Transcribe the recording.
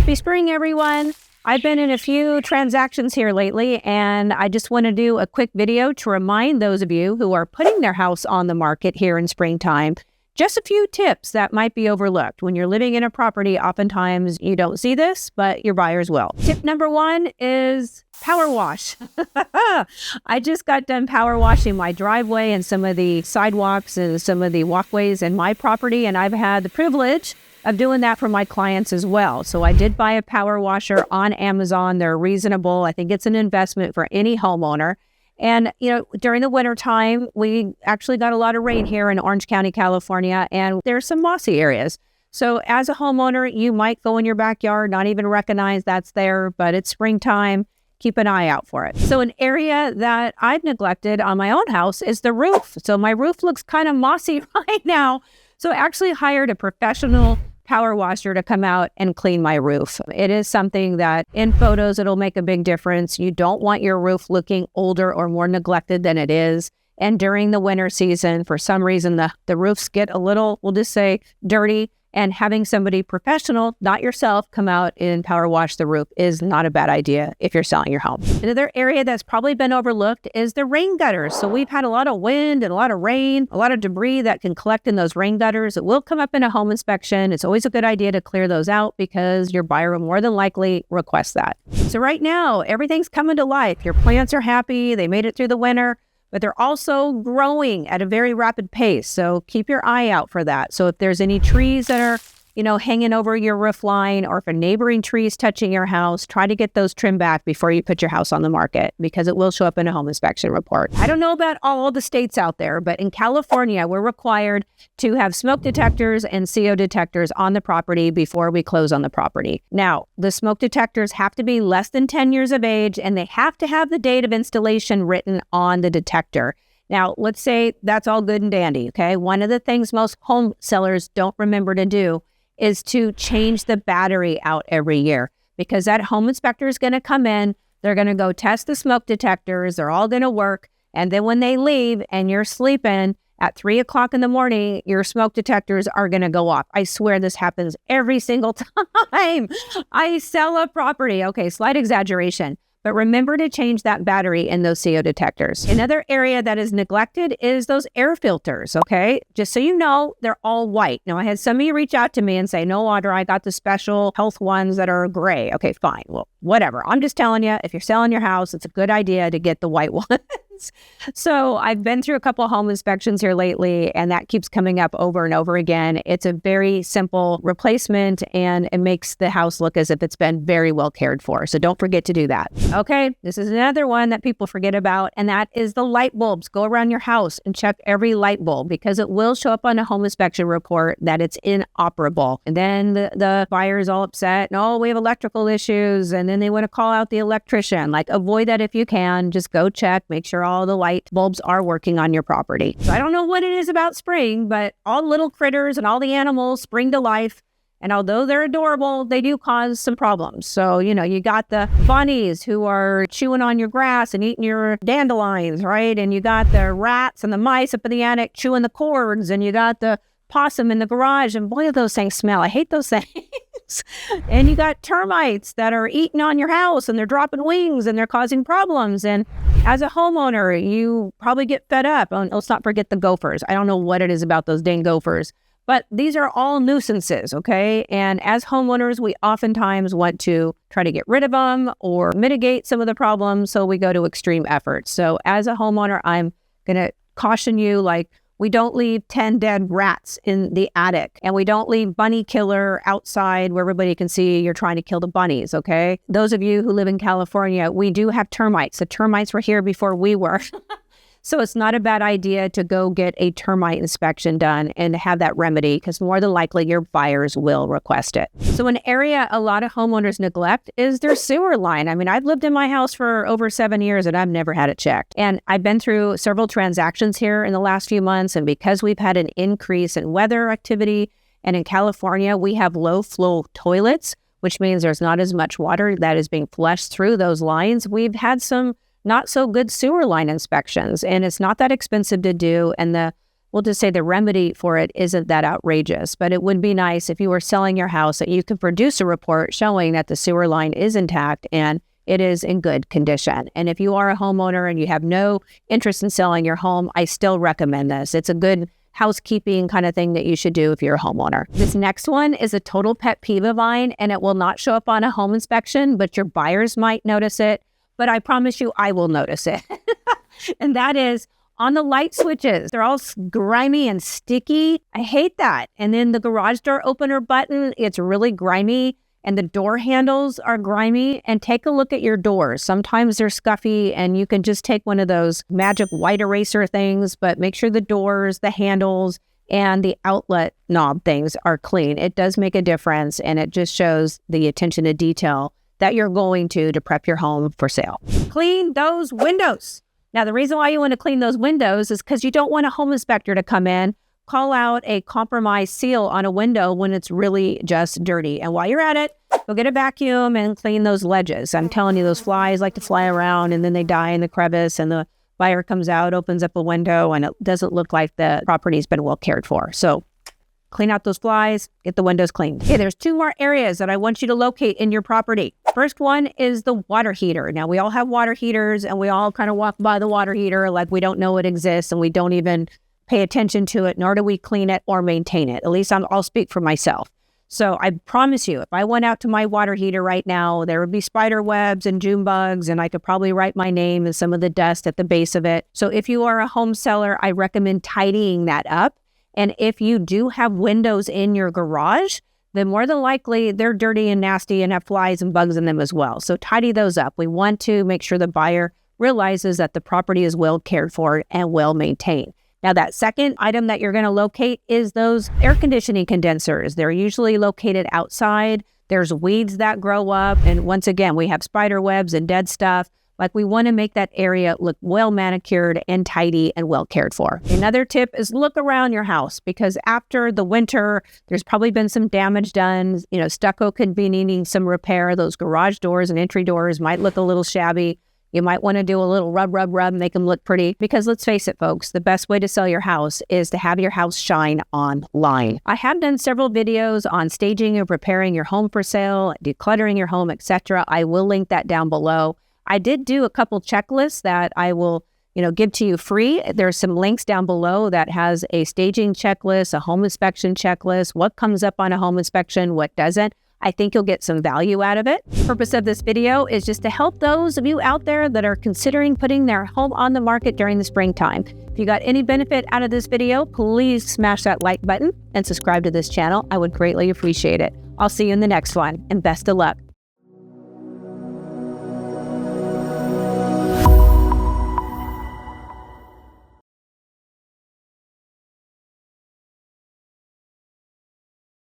Happy spring, everyone. I've been in a few transactions here lately, and I just want to do a quick video to remind those of you who are putting their house on the market here in springtime, just a few tips that might be overlooked. When you're living in a property, oftentimes you don't see this, but your buyers will. Tip number one is power wash. I just got done power washing my driveway and some of the sidewalks and some of the walkways in my property, and I've had the privilege of doing that for my clients as well. So I did buy a power washer on Amazon. They're reasonable. I think it's an investment for any homeowner. And, during the winter time, we actually got a lot of rain here in Orange County, California, and there's some mossy areas. So as a homeowner, you might go in your backyard, not even recognize that's there, but it's springtime. Keep an eye out for it. So an area that I've neglected on my own house is the roof. So my roof looks kind of mossy right now. So I actually hired a professional power washer to come out and clean my roof. It is something that in photos, it'll make a big difference. You don't want your roof looking older or more neglected than it is. And during the winter season, for some reason, the roofs get a little, we'll just say, dirty. And having somebody professional, not yourself, come out and power wash the roof is not a bad idea if you're selling your home. Another area that's probably been overlooked is the rain gutters. So we've had a lot of wind and a lot of rain, a lot of debris that can collect in those rain gutters. It will come up in a home inspection. It's always a good idea to clear those out because your buyer will more than likely request that. So right now, everything's coming to life. Your plants are happy. They made it through the winter, but they're also growing at a very rapid pace. So keep your eye out for that. So if there's any trees that are, hanging over your roof line, or if a neighboring tree is touching your house, try to get those trimmed back before you put your house on the market because it will show up in a home inspection report. I don't know about all the states out there, but in California, we're required to have smoke detectors and CO detectors on the property before we close on the property. Now, the smoke detectors have to be less than 10 years of age, and they have to have the date of installation written on the detector. Now, let's say that's all good and dandy, okay? One of the things most home sellers don't remember to do is to change the battery out every year, because that home inspector is going to come in, they're going to go test the smoke detectors, they're all going to work, and then when they leave and you're sleeping at 3 o'clock in the morning, your smoke detectors are going to go off. I swear this happens every single time I sell a property. Okay, slight exaggeration. But remember to change that battery in those CO detectors. Another area that is neglected is those air filters, okay? Just so you know, they're all white. Now, I had some of you reach out to me and say, no, Audra, I got the special health ones that are gray. Okay, fine. Well, whatever. I'm just telling you, if you're selling your house, it's a good idea to get the white ones. So I've been through a couple of home inspections here lately, and that keeps coming up over and over again. It's a very simple replacement, and it makes the house look as if it's been very well cared for. So don't forget to do that. Okay, this is another one that people forget about, and that is the light bulbs. Go around your house and check every light bulb because it will show up on a home inspection report that it's inoperable. And then the buyer is all upset. No, we have electrical issues, and then they want to call out the electrician. Like, avoid that if you can. Just go check, make sure all the light bulbs are working on your property. So I don't know what it is about spring, but all little critters and all the animals spring to life. And although they're adorable, they do cause some problems. So, you got the bunnies who are chewing on your grass and eating your dandelions, right? And you got the rats and the mice up in the attic chewing the cords. And you got the possum in the garage. And boy, those things smell. I hate those things. And you got termites that are eating on your house and they're dropping wings and they're causing problems. And as a homeowner, you probably get fed up. And let's not forget the gophers. I don't know what it is about those dang gophers, but these are all nuisances, okay? And as homeowners, we oftentimes want to try to get rid of them or mitigate some of the problems. So we go to extreme efforts. So as a homeowner, I'm going to caution you, we don't leave 10 dead rats in the attic, and we don't leave bunny killer outside where everybody can see you're trying to kill the bunnies, okay? Those of you who live in California, we do have termites. The termites were here before we were. So it's not a bad idea to go get a termite inspection done and have that remedy, because more than likely your buyers will request it. So an area a lot of homeowners neglect is their sewer line. I mean, I've lived in my house for over 7 years and I've never had it checked. And I've been through several transactions here in the last few months. And because we've had an increase in weather activity, and in California, we have low flow toilets, which means there's not as much water that is being flushed through those lines. We've had some not so good sewer line inspections, and it's not that expensive to do. And the we'll just say the remedy for it isn't that outrageous, but it would be nice if you were selling your house that you could produce a report showing that the sewer line is intact and it is in good condition. And if you are a homeowner and you have no interest in selling your home, I still recommend this. It's a good housekeeping kind of thing that you should do if you're a homeowner. This next one is a total pet peeve of mine, and it will not show up on a home inspection, but your buyers might notice it. But I promise you, I will notice it. And that is on the light switches. They're all grimy and sticky. I hate that. And then the garage door opener button, it's really grimy. And the door handles are grimy. And take a look at your doors. Sometimes they're scuffy and you can just take one of those magic white eraser things, but make sure the doors, the handles, and the outlet knob things are clean. It does make a difference, and it just shows the attention to detail that you're going to prep your home for sale. Clean those windows. Now, the reason why you want to clean those windows is because you don't want a home inspector to come in, call out a compromised seal on a window when it's really just dirty. And while you're at it, go get a vacuum and clean those ledges. I'm telling you, those flies like to fly around and then they die in the crevice, and the buyer comes out, opens up a window, and it doesn't look like the property's been well cared for. So clean out those flies, get the windows cleaned. Okay, there's 2 more areas that I want you to locate in your property. First one is the water heater. Now, we all have water heaters, and we all kind of walk by the water heater like we don't know it exists, and we don't even pay attention to it, nor do we clean it or maintain it. At least I'll speak for myself. So I promise you, if I went out to my water heater right now, there would be spider webs and June bugs, and I could probably write my name and some of the dust at the base of it. So if you are a home seller, I recommend tidying that up. And if you do have windows in your garage, then more than likely they're dirty and nasty and have flies and bugs in them as well. So tidy those up. We want to make sure the buyer realizes that the property is well cared for and well maintained. Now, that second item that you're going to locate is those air conditioning condensers. They're usually located outside. There's weeds that grow up. And once again, we have spider webs and dead stuff. Like, we want to make that area look well manicured and tidy and well cared for. Another tip is look around your house, because after the winter, there's probably been some damage done. You know, stucco could be needing some repair. Those garage doors and entry doors might look a little shabby. You might want to do a little rub, make them look pretty. Because let's face it, folks, the best way to sell your house is to have your house shine online. I have done several videos on staging and preparing your home for sale, decluttering your home, etc. I will link that down below. I did do a couple checklists that I will, give to you free. There's some links down below that has a staging checklist, a home inspection checklist, what comes up on a home inspection, what doesn't. I think you'll get some value out of it. The purpose of this video is just to help those of you out there that are considering putting their home on the market during the springtime. If you got any benefit out of this video, please smash that like button and subscribe to this channel. I would greatly appreciate it. I'll see you in the next one, and best of luck.